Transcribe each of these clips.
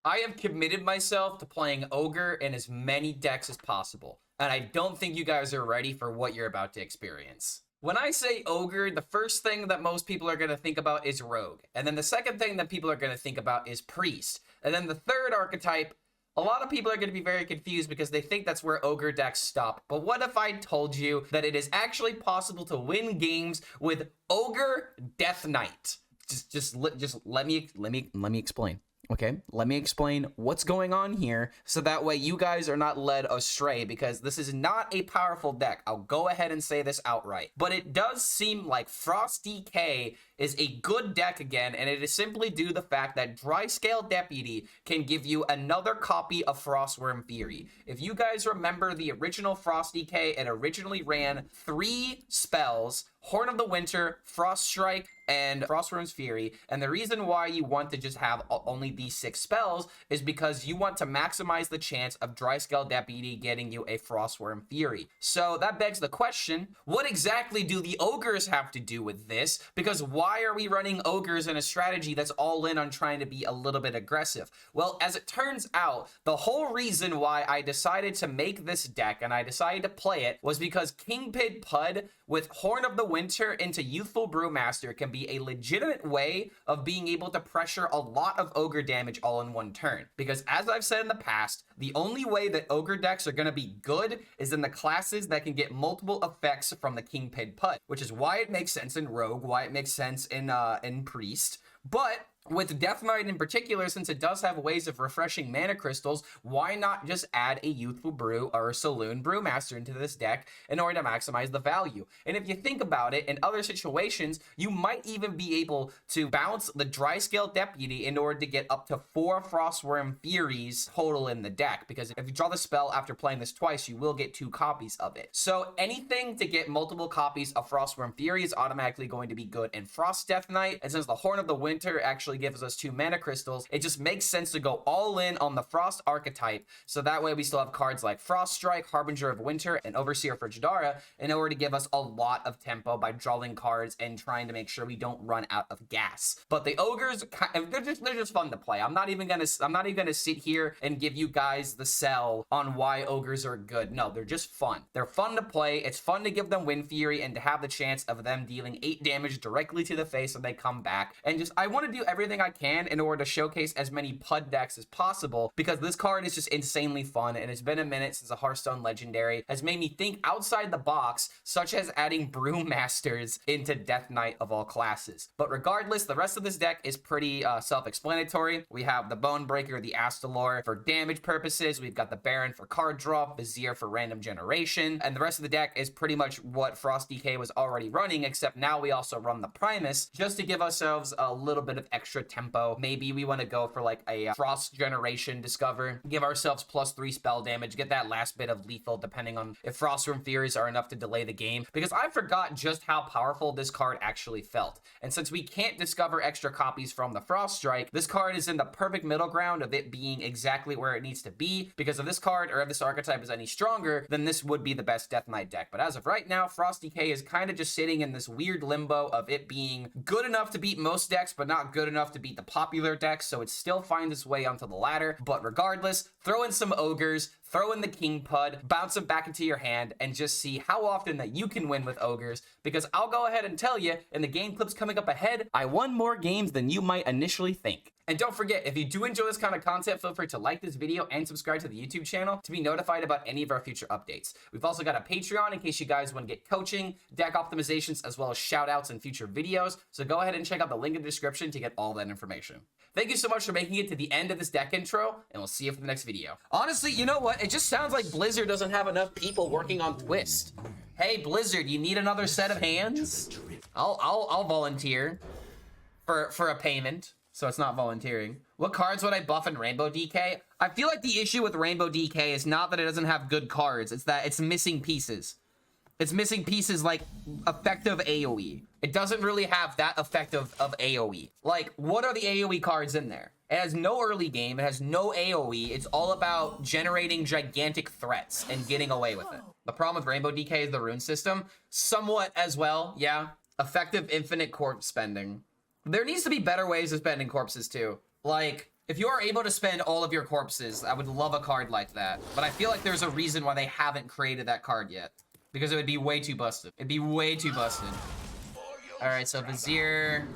I have committed myself to playing Ogre in as many decks as possible, and I don't think you guys are ready for what you're about to experience. When I say Ogre, the first thing that most people are going to think about is Rogue, and then the second thing that people are going to think about is Priest, and then the third archetype, a lot of people are going to be very confused because they think that's where Ogre decks stop. But what if I told you that it is actually possible to win games with Ogre Death Knight? Just let me explain. Okay, let me explain what's going on here so that way you guys are not led astray, because this is not a powerful deck. I'll go ahead and say this outright. But it does seem like Frost DK is a good deck again, and it is simply due to the fact that Dryscale Deputy can give you another copy of Frostworm Fury. If you guys remember the original Frost DK, it originally ran 3 spells: Horn of the Winter, Frost Strike, and Frostworm's Fury. And the reason why you want to just have only these 6 spells is because you want to maximize the chance of Dryscale Deputy getting you a Frostworm Fury. So that begs the question, what exactly do the Ogres have to do with this? Because why are we running Ogres in a strategy that's all in on trying to be a little bit aggressive? Well, as it turns out, the whole reason why I decided to make this deck and I decided to play it was because Kingpin Pud with Horn of the Winter into Youthful Brewmaster can be a legitimate way of being able to pressure a lot of Ogre damage all in one turn. Because as I've said in the past, the only way that Ogre decks are going to be good is in the classes that can get multiple effects from the Kingpin Pud, which is why it makes sense in Rogue, why it makes sense in Priest. But with Death Knight in particular, since it does have ways of refreshing mana crystals, why not just add a Youthful Brew or a Saloon Brewmaster into this deck in order to maximize the value? And if you think about it, in other situations, you might even be able to bounce the Dryscale Deputy in order to get up to 4 Frostworm Furies total in the deck, because if you draw the spell after playing this twice, you will get 2 copies of it. So anything to get multiple copies of Frostworm Fury is automatically going to be good in Frost Death Knight, and since the Horn of the Winter actually gives us 2 mana crystals, it just makes sense to go all in on the Frost archetype, so that way we still have cards like Frost Strike, Harbinger of Winter, and Overseer for Jadara in order to give us a lot of tempo by drawing cards and trying to make sure we don't run out of gas. But the Ogres, they're just fun to play. I'm not even gonna sit here and give you guys the sell on why Ogres are good. No, they're just fun. They're fun to play. It's fun to give them Wind Fury and to have the chance of them dealing 8 damage directly to the face when they come back. And just, I want to do everything I can in order to showcase as many Pud decks as possible, because this card is just insanely fun, and it's been a minute since a Hearthstone Legendary has made me think outside the box, such as adding Brewmasters into Death Knight of all classes. But regardless, the rest of this deck is pretty self-explanatory. We have the Bonebreaker, the Astalor for damage purposes, we've got the Baron for card draw, Vizier for random generation, and the rest of the deck is pretty much what Frost DK was already running, except now we also run the Primus just to give ourselves a little bit of extra tempo. Maybe we want to go for like a Frost Generation Discover, give ourselves +3 spell damage, get that last bit of lethal depending on if Frostworm Furies are enough to delay the game, because I forgot just how powerful this card actually felt. And since we can't discover extra copies from the Frost Strike, this card is in the perfect middle ground of it being exactly where it needs to be, because if this card or if this archetype is any stronger, then this would be the best Death Knight deck. But as of right now, Frost DK is kind of just sitting in this weird limbo of it being good enough to beat most decks, but not good enough to beat the popular decks, so it still finds its way onto the ladder. But regardless, throw in some Ogres, throw in the King Pud, bounce them back into your hand, and just see how often that you can win with Ogres, because I'll go ahead and tell you, in the game clips coming up ahead, I won more games than you might initially think. And don't forget, if you do enjoy this kind of content, feel free to like this video and subscribe to the YouTube channel to be notified about any of our future updates. We've also got a Patreon in case you guys want to get coaching, deck optimizations, as well as shout outs in future videos, so go ahead and check out the link in the description to get all that information. Thank you so much for making it to the end of this deck intro, and we'll see you for the next video. Honestly, you know what? It just sounds like Blizzard doesn't have enough people working on Twist. Hey, Blizzard, you need another set of hands? I'll volunteer for a payment, so it's not volunteering. What cards would I buff in Rainbow DK? I feel like the issue with Rainbow DK is not that it doesn't have good cards, it's that it's missing pieces. It's missing pieces like effective AoE. It doesn't really have that effective of AoE. Like, what are the AoE cards in there? It has no early game, it has no AoE, it's all about generating gigantic threats and getting away with it. The problem with Rainbow DK is the rune system. Somewhat as well, yeah. Effective infinite corpse spending. There needs to be better ways of spending corpses too. Like, If you are able to spend all of your corpses, I would love a card like that. But I feel like there's a reason why they haven't created that card yet. Because it would be way too busted. It'd be way too busted. All right, so Vizier.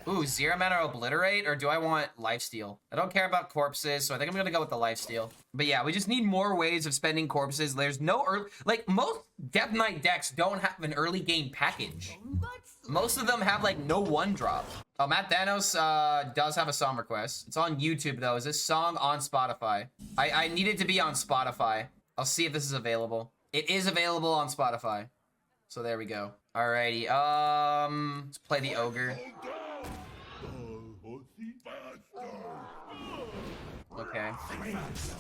Ooh, 0 mana Obliterate, or do I want Lifesteal? I don't care about corpses, so I think I'm gonna go with the Lifesteal. But yeah, we just need more ways of spending corpses. There's no early, like most Death Knight decks don't have an early game package. Most of them have like no 1-drop. Oh, Matt Thanos does have a song request. It's on YouTube though. Is this song on Spotify? I need it to be on Spotify. I'll see if this is available. It is available on Spotify. So there we go. Alrighty, let's play the Ogre. Okay.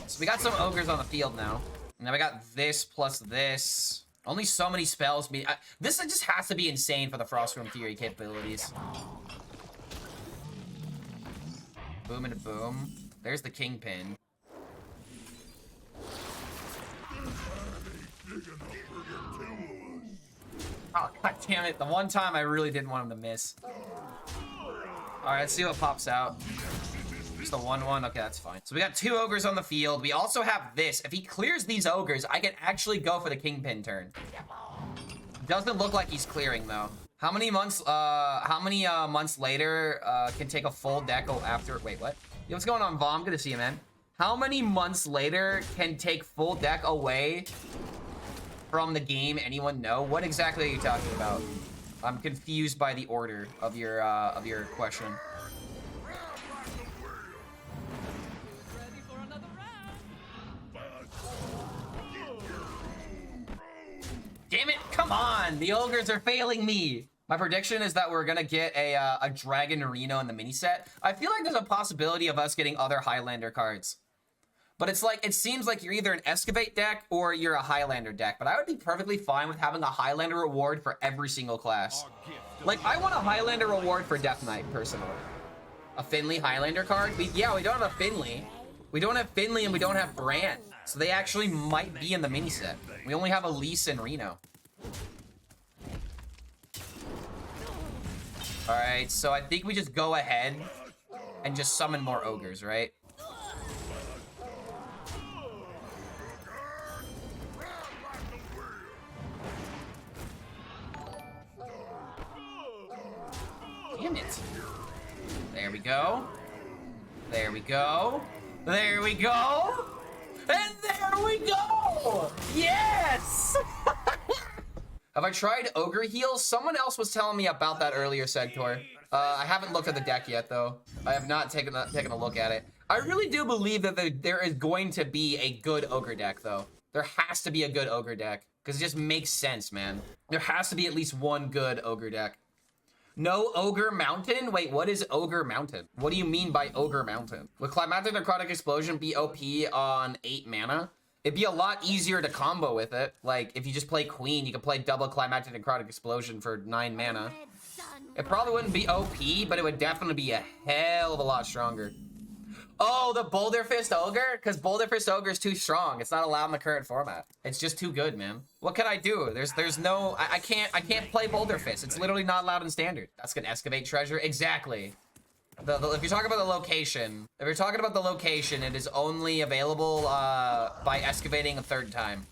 So we got some ogres on the field now. And now we got this plus this. Only so many spells. This just has to be insane for the Frost Room Fury capabilities. Boom and a boom. There's the Kingpin. Oh, god damn it. The one time I really didn't want him to miss. Alright, let's see what pops out. Just a 1-1. Okay, that's fine. So we got 2 ogres on the field. We also have this. If he clears these ogres, I can actually go for the Kingpin turn. Doesn't look like he's clearing though. How many months later can take a full deck after? Wait, what? Yo, what's going on, Vom? Good to see you, man. How many months later can take full deck away from the game? Anyone know? What exactly are you talking about? I'm confused by the order of your question. Damn it, come on! The ogres are failing me! My prediction is that we're gonna get a Dragon Reno in the mini set. I feel like there's a possibility of us getting other Highlander cards. But it's like, it seems like you're either an Excavate deck or you're a Highlander deck. But I would be perfectly fine with having a Highlander reward for every single class. Like, I want a Highlander reward for Death Knight, personally. A Finley Highlander card? Yeah, we don't have a Finley. We don't have Finley and we don't have Brand. So they actually might be in the mini set. We only have Elise and Reno. Alright, so I think we just go ahead and just summon more ogres, right? Damn it. There we go. There we go. There we go. And there we go! Yes! Have I tried Ogre Heal? Someone else was telling me about that earlier, Segtor. I haven't looked at the deck yet, though. I have not taken a look at it. I really do believe that there is going to be a good Ogre deck, though. There has to be a good Ogre deck. Because it just makes sense, man. There has to be at least one good Ogre deck. No Ogre Mountain? Wait, what is Ogre Mountain? What do you mean by Ogre Mountain? Would Climactic Necrotic Explosion be OP on 8 mana? It'd be a lot easier to combo with it. Like, if you just play Queen, you can play double Climactic Necrotic Explosion for 9 mana. It probably wouldn't be OP, but it would definitely be a hell of a lot stronger. Oh, the Boulder Fist Ogre? Because Boulder Fist Ogre is too strong. It's not allowed in the current format. It's just too good, man. What can I do? There's no... I can't play Boulder Fist. It's literally not allowed in Standard. That's gonna Excavate Treasure. Exactly. If you're talking about the location... If you're talking about the location, it is only available by excavating a 3rd time.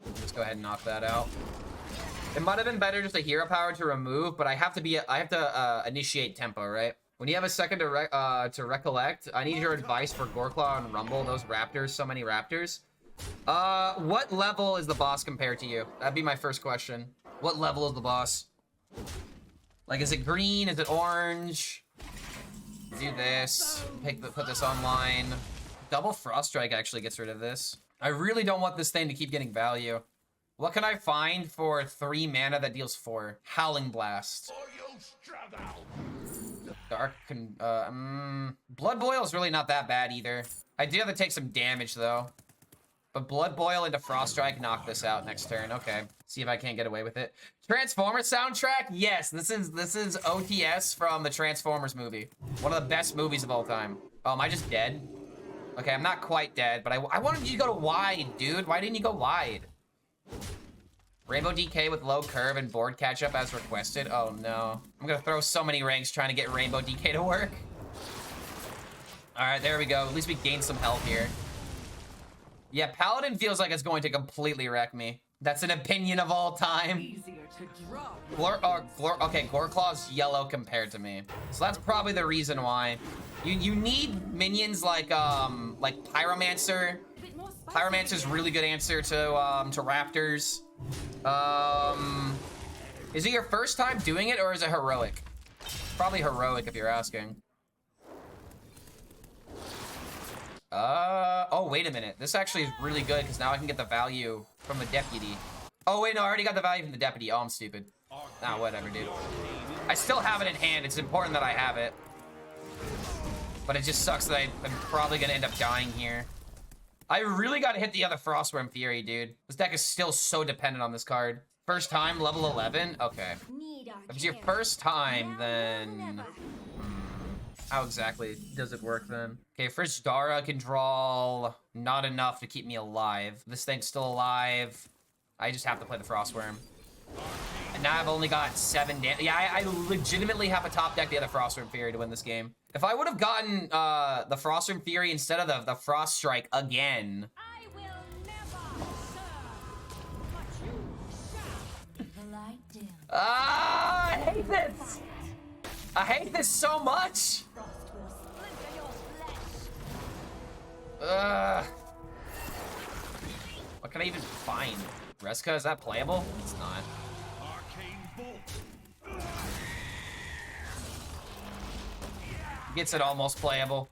Let's go ahead and knock that out. It might have been better just a hero power to remove, but I have to initiate tempo, right? When you have a second to recollect, I need your advice for Goreclaw and Rumble. Those raptors, so many raptors. What level is the boss compared to you? That'd be my first question. What level is the boss? Like, is it green? Is it orange? Do this. Put this online. Double Frost Strike actually gets rid of this. I really don't want this thing to keep getting value. What can I find for 3 mana that deals 4? Howling Blast. Dark Blood Boil is really not that bad either. I do have to take some damage though. But Blood Boil into Frost Strike, knock this out next turn. Okay. See if I can't get away with it. Transformers soundtrack? Yes, this is OTS from the Transformers movie. One of the best movies of all time. Oh, am I just dead? Okay, I'm not quite dead, but I wanted you to go to wide, dude. Why didn't you go wide? Rainbow DK with low curve and board catch up as requested. Oh no. I'm gonna throw so many ranks trying to get Rainbow DK to work. All right, there we go. At least we gained some health here. Yeah, Paladin feels like it's going to completely wreck me. That's an opinion of all time. Okay, Goreclaw's yellow compared to me. So that's probably the reason why. You need minions like Pyromancer. Pyromancer's really good answer to Raptors. Is it your first time doing it or is it heroic? Probably heroic if you're asking. Oh, wait a minute. This actually is really good because now I can get the value from the deputy. Oh, wait, no, I already got the value from the deputy. Oh, I'm stupid. Nah, whatever, dude. I still have it in hand. It's important that I have it. But it just sucks that I'm probably going to end up dying here. I really got to hit the other Frostworm Fury, dude. This deck is still so dependent on this card. First time, level 11? Okay. If it's your first time, then... How exactly does it work then? Okay, first Dara can draw not enough to keep me alive. This thing's still alive. I just have to play the Frostworm. And now I've only got 7 damage. Yeah, I legitimately have to top deck the other Frostworm Fury to win this game. If I would have gotten the Frostworm Fury instead of the Frost Strike again. I will never serve. I hate this. I hate this so much. What can I even find? Reska, is that playable? It's not. Gets it almost playable.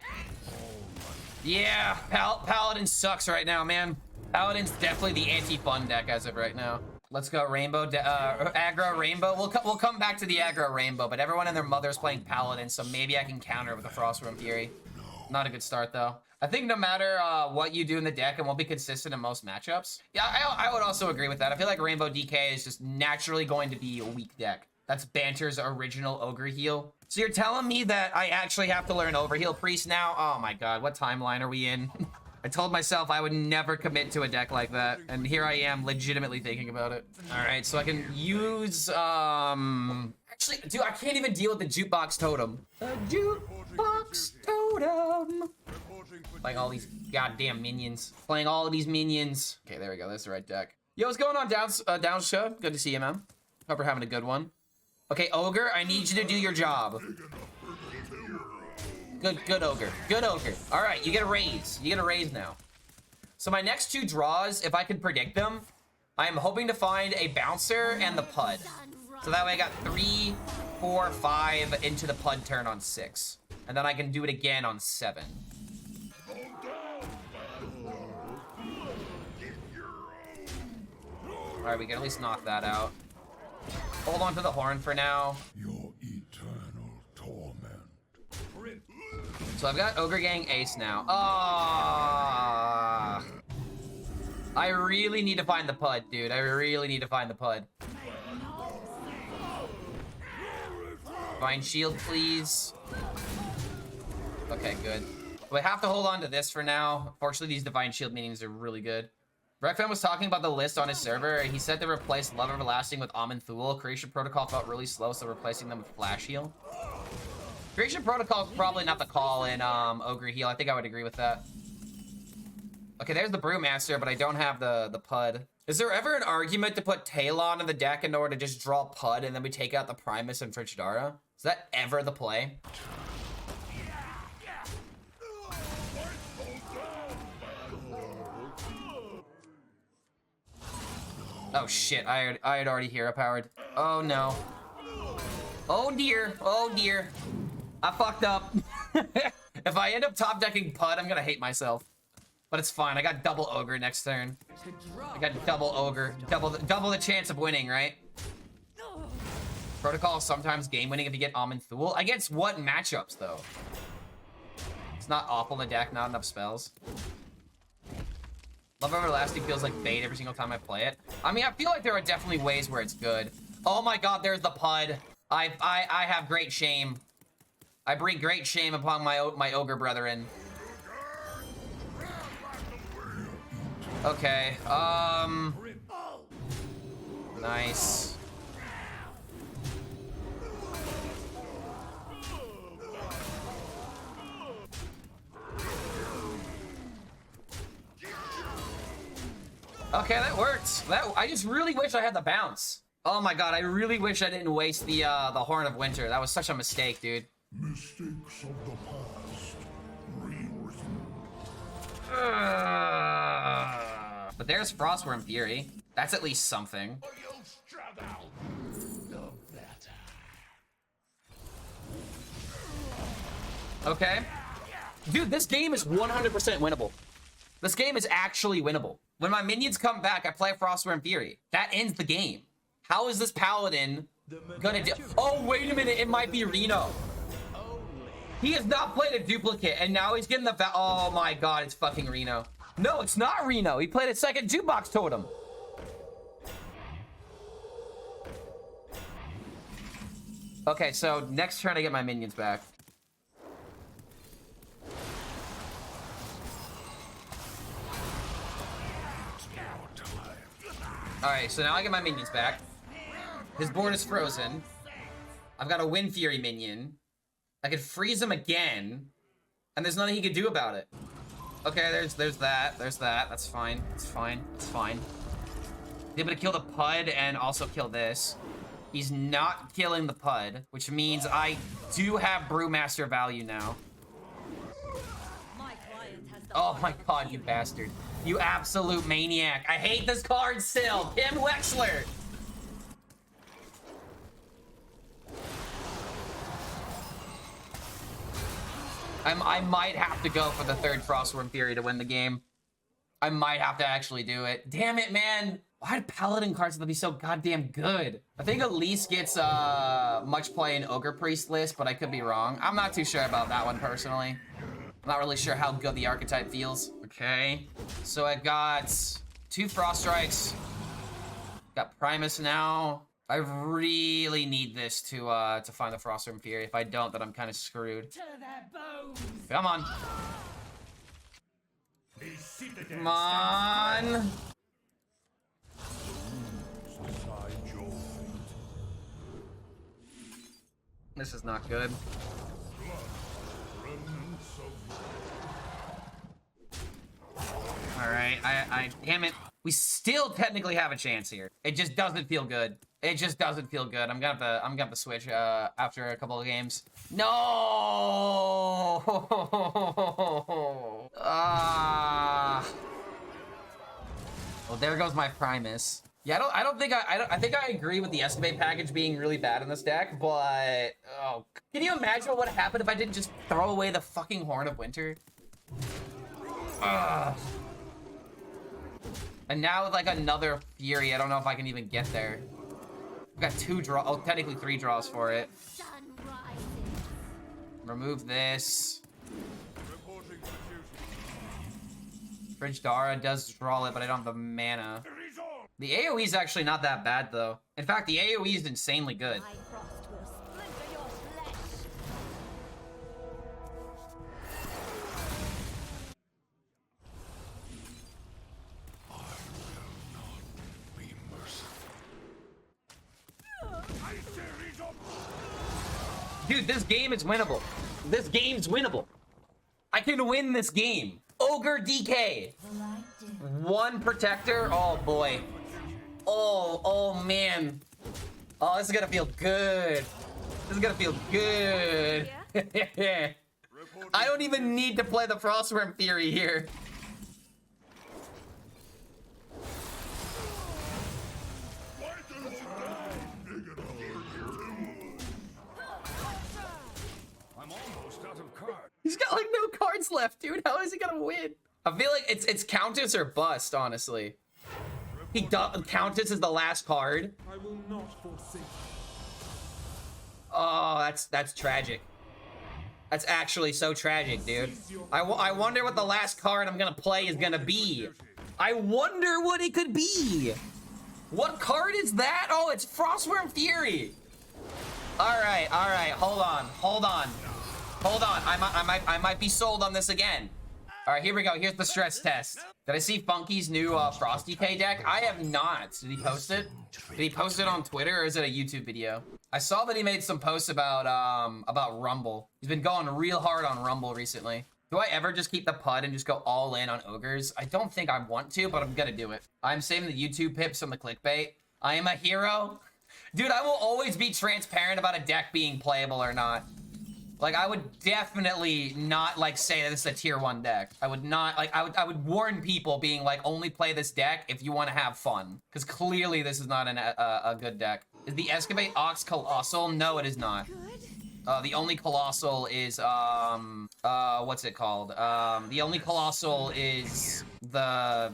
Yeah, Paladin sucks right now, man. Paladin's definitely the anti-fun deck as of right now. Let's go Rainbow, aggro Rainbow. We'll come back to the aggro Rainbow, but everyone and their mother's playing Paladin, so maybe I can counter with the Frostworm Fury. Not a good start though. I think no matter what you do in the deck, it won't be consistent in most matchups. Yeah, I would also agree with that. I feel like Rainbow DK is just naturally going to be a weak deck. That's Banter's original Ogre heal. So you're telling me that I actually have to learn Overheal Priest now? Oh my god, what timeline are we in? I told myself I would never commit to a deck like that, and here I am legitimately thinking about it. All right, so I can use, actually, dude, I can't even deal with the Jukebox Totem. The Jukebox Totem. Playing all these goddamn minions. Playing all of these minions. Okay, there we go, that's the right deck. Yo, what's going on, Down Show? Good to see you, man. Hope we're having a good one. Okay, Ogre, I need you to do your job. Good Ogre. Good Ogre. All right, you get a raise. You get a raise now. So my next 2 draws, if I could predict them, I am hoping to find a Bouncer and the Pud. So that way I got 3, 4, 5 into the Pud turn on 6. And then I can do it again on 7. All right, we can at least knock that out. Hold on to the horn for now. Your eternal torment. So I've got Ogre Gang Ace now. Ah, I really need to find the Pud, dude. I really need to find the Pud. Divine Shield, please. Okay, good. We have to hold on to this for now. Unfortunately, these Divine Shield meetings are really good. Breckfan was talking about the list on his server. He said to replace Love Everlasting with Amun Thul. Creation Protocol felt really slow, so replacing them with Flash Heal. Creation Protocol is probably not the call in Ogre Heal. I think I would agree with that. Okay, there's the Brewmaster, but I don't have the Pud. Is there ever an argument to put Talon in the deck in order to just draw Pud and then we take out the Primus and Frigidara? Is that ever the play? Oh shit, I had already hero powered. Oh no. Oh dear, oh dear. I fucked up. If I end up top decking Pud, I'm gonna hate myself. But it's fine, I got double Ogre next turn. I got double Ogre, double the chance of winning, right? Protocol is sometimes game winning if you get Amun Thul. Against what matchups though? It's not awful in the deck, not enough spells. Love Everlasting feels like bait every single time I play it. I mean, I feel like there are definitely ways where it's good. Oh my god, there's the Pud. I have great shame. I bring great shame upon my Ogre brethren. Okay, Nice. Okay, that worked. I just really wish I had the bounce. Oh my god, I really wish I didn't waste the Horn of Winter. That was such a mistake, dude. Mistakes of the past rewritten. But there's Frostworm Fury. That's at least something. Okay. Dude, this game is 100% winnable. This game is actually winnable. When my minions come back, I play Frostworm Fury. That ends the game. How is this Paladin gonna do? Oh, wait a minute. It might be Reno. He has not played a duplicate, and now he's getting the... Oh my god, it's fucking Reno. No, it's not Reno. He played a second jukebox totem. Okay, so next turn I get my minions back. Alright, so now I get my minions back. His board is frozen. I've got a Wind Fury minion. I could freeze him again. And there's nothing he could do about it. Okay, there's that. There's that. That's fine. It's fine. It's fine. He's able to kill the Pud and also kill this. He's not killing the Pud, which means I do have Brewmaster value now. Oh my god, you bastard. You absolute maniac. I hate this card still. Tim Wexler. I might have to go for the third Frostworm Fury to win the game. I might have to actually do it. Damn it, man. Why do Paladin cards have to be so goddamn good? I think Elise gets much play in Ogre Priest list, but I could be wrong. I'm not too sure about that one personally. I'm not really sure how good the archetype feels. Okay, so I've got 2 Frost Strikes. Got Primus now. I really need this to find the Frostworm Fury. If I don't, then I'm kind of screwed. Come on. Come on. This is not good. Alright, I damn it. We still technically have a chance here. It just doesn't feel good. It just doesn't feel good. I'm gonna have to switch after a couple of games. No! Well, there goes my Primus. Yeah, I think I agree with the Escapade package being really bad in this deck, but oh, can you imagine what would happen if I didn't just throw away the fucking Horn of Winter? And now with like another Fury, I don't know if I can even get there. I've got 2 draws, oh, technically 3 draws for it. Remove this. Fridge Dara does draw it, but I don't have the mana. The AoE is actually not that bad, though. In fact, the AoE is insanely good. Dude, this game is winnable. This game's winnable. I can win this game. Ogre DK. 1 protector. Oh boy. Oh man. Oh, this is gonna feel good. This is gonna feel good. I don't even need to play the Frostworm Fury here. He's got like no cards left, dude. How is he gonna win? I feel like it's Countess or bust, honestly. He does. Countess is the last card. I will not forsake. Oh, that's tragic. That's actually so tragic, dude. I wonder what the last card I'm gonna play is gonna be. I wonder what it could be. What card is that? Oh, it's Frostworm Fury. All right. Hold on. I might be sold on this again. All right, here we go. Here's the stress test. Did I see Funky's new Frosty K deck? I have not. Did he post it? Did he post it on Twitter or is it a YouTube video? I saw that he made some posts about Rumble. He's been going real hard on Rumble recently. Do I ever just keep the PUD and just go all in on ogres? I don't think I want to, but I'm gonna do it. I'm saving the YouTube pips from the clickbait. I am a hero. Dude, I will always be transparent about a deck being playable or not. Like, I would definitely not, like, say that this is a tier 1 deck. I would not, like, I would warn people being like, only play this deck if you want to have fun. Because clearly this is not a good deck. Is the Excavate Ox Colossal? No, it is not. The only Colossal is, what's it called? The only Colossal is the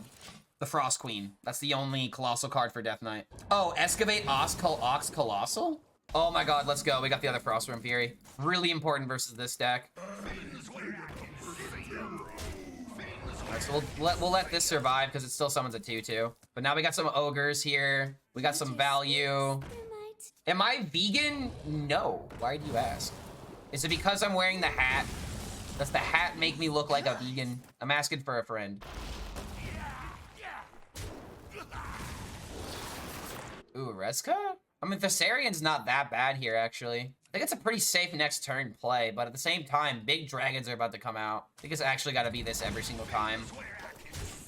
Frost Queen. That's the only Colossal card for Death Knight. Oh, Excavate Ox Colossal? Oh my god, let's go. We got the other Frostworm Fury. Really important versus this deck. Alright, so we'll let this survive because it still summons a 2/2. But now we got some ogres here. We got some value. Am I vegan? No. Why do you ask? Is it because I'm wearing the hat? Does the hat make me look like a vegan? I'm asking for a friend. Ooh, Reska? I mean, Thessarian's not that bad here, actually. I think it's a pretty safe next turn play, but at the same time, big dragons are about to come out. I think it's actually got to be this every single time.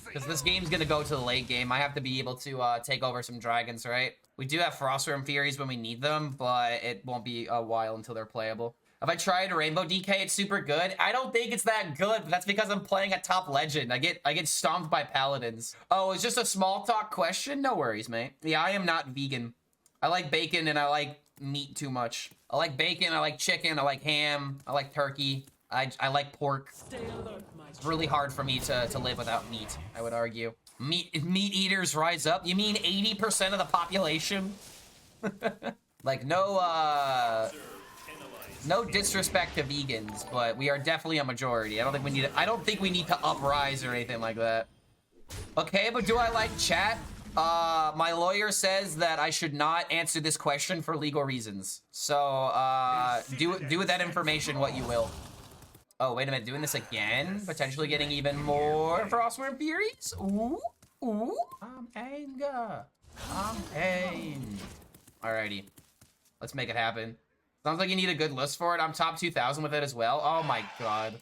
Because this game's going to go to the late game. I have to be able to take over some dragons, right? We do have Frostworm Furies when we need them, but it won't be a while until they're playable. Have I tried Rainbow DK? It's super good. I don't think it's that good, but that's because I'm playing a top legend. I get stomped by paladins. Oh, it's just a small talk question? No worries, mate. Yeah, I am not vegan. I like bacon and I like meat too much. I like bacon, I like chicken, I like ham, I like turkey, I like pork. It's really hard for me to live without meat, I would argue. Meat eaters rise up? You mean 80% of the population? Like, no disrespect to vegans, but we are definitely a majority. I don't think we need to uprise or anything like that. Okay, but do I like chat? My lawyer says that I should not answer this question for legal reasons. So, do with that information what you will. Oh, wait a minute, doing this again? Potentially getting even more Frostworm Furies? Ooh, ooh. I'm anger. I'm pain. Alrighty. Let's make it happen. Sounds like you need a good list for it. I'm top 2,000 with it as well. Oh my god.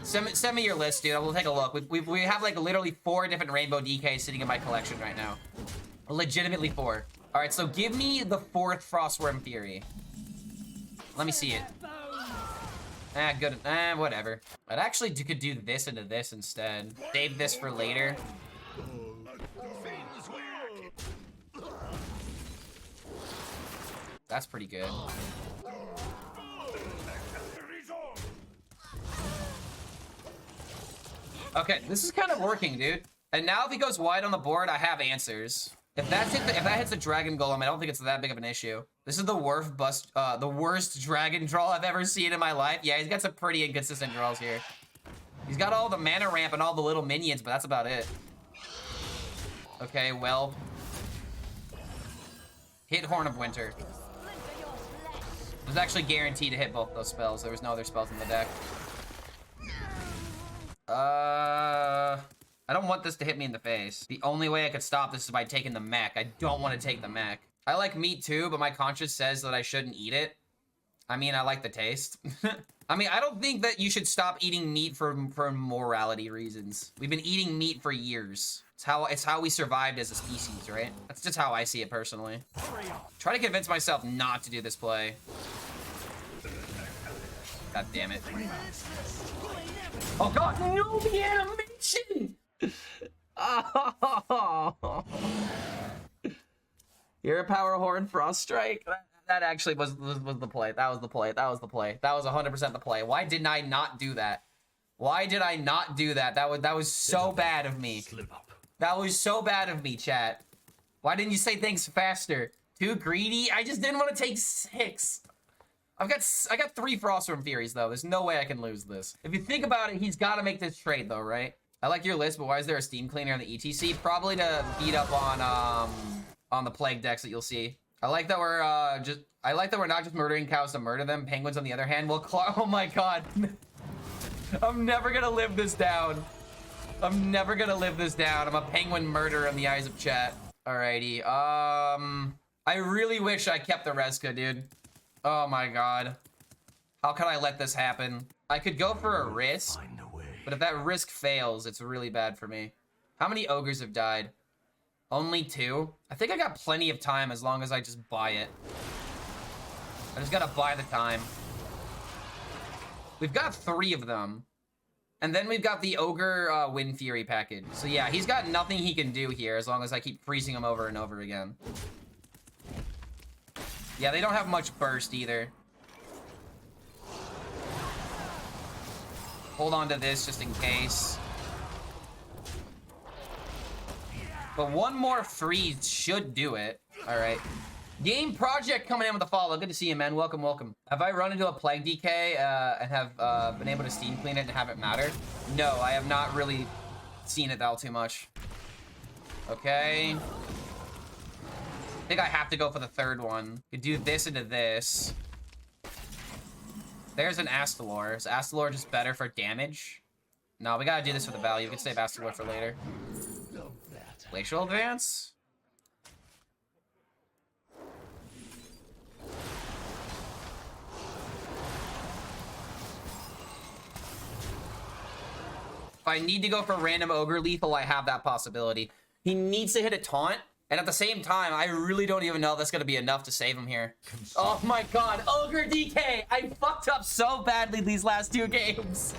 Send me your list, dude. We'll take a look. We have like literally 4 different Rainbow DKs sitting in my collection right now. Legitimately 4. All right, so give me the 4th Frostworm Fury. Let me see it. Ah, good. Ah, whatever. I'd actually could do this into this instead. Save this for later. That's pretty good. Okay, this is kind of working, dude. And now if he goes wide on the board, I have answers. If that hits the dragon golem, I don't think it's that big of an issue. This is the worst dragon draw I've ever seen in my life. Yeah, he's got some pretty inconsistent draws here. He's got all the mana ramp and all the little minions, but that's about it. Okay, well. Hit Horn of Winter. It was actually guaranteed to hit both those spells. There was no other spells in the deck. I don't want this to hit me in the face. The only way I could stop this is by taking the mech. I don't want to take the mech. I like meat too, but my conscience says that I shouldn't eat it. I mean, I like the taste. I mean, I don't think that you should stop eating meat for morality reasons. We've been eating meat for years. It's how we survived as a species, right? That's just how I see it personally. Try to convince myself not to do this play. God damn it. Oh god, no, the animation! Oh. Hero Power Horn Frost Strike. That actually was the play. That was the play. That was the play. That was 100% the play. Why didn't I not do that? Why did I not do that? That was so bad of me. That was so bad of me, chat. Why didn't you say things faster? Too greedy? I just didn't want to take 6. I got 3 Frostworm Furies though. There's no way I can lose this. If you think about it, he's got to make this trade though, right? I like your list, but why is there a Steam Cleaner on the ETC? Probably to beat up on the plague decks that you'll see. I like that we're not just murdering cows to murder them. Penguins, on the other hand, will claw. Oh my god. I'm never gonna live this down. I'm never gonna live this down. I'm a penguin murderer in the eyes of chat. Alrighty. I really wish I kept the Reska, dude. Oh my god. How could I let this happen? I could go for a risk, but if that risk fails, it's really bad for me. How many ogres have died? Only 2? I think I got plenty of time as long as I just buy it. I just gotta buy the time. We've got 3 of them. And then we've got the Ogre Wind Fury package. So yeah, he's got nothing he can do here as long as I keep freezing him over and over again. Yeah, they don't have much burst either. Hold on to this just in case. But one more freeze should do it. All right. Game Project coming in with a follow. Good to see you, man. Welcome, welcome. Have I run into a plague DK and have been able to steam clean it and have it matter? No, I have not really seen it all too much. Okay. I think I have to go for the third one. Could do this into this. There's an Astalor. Is Astalor just better for damage? No, we gotta do this for the value. We can save Astalor for later. Glacial Advance? If I need to go for random Ogre lethal, I have that possibility. He needs to hit a taunt, and at the same time, I really don't even know if that's going to be enough to save him here. Oh my god, Ogre DK! I fucked up so badly these last 2 games.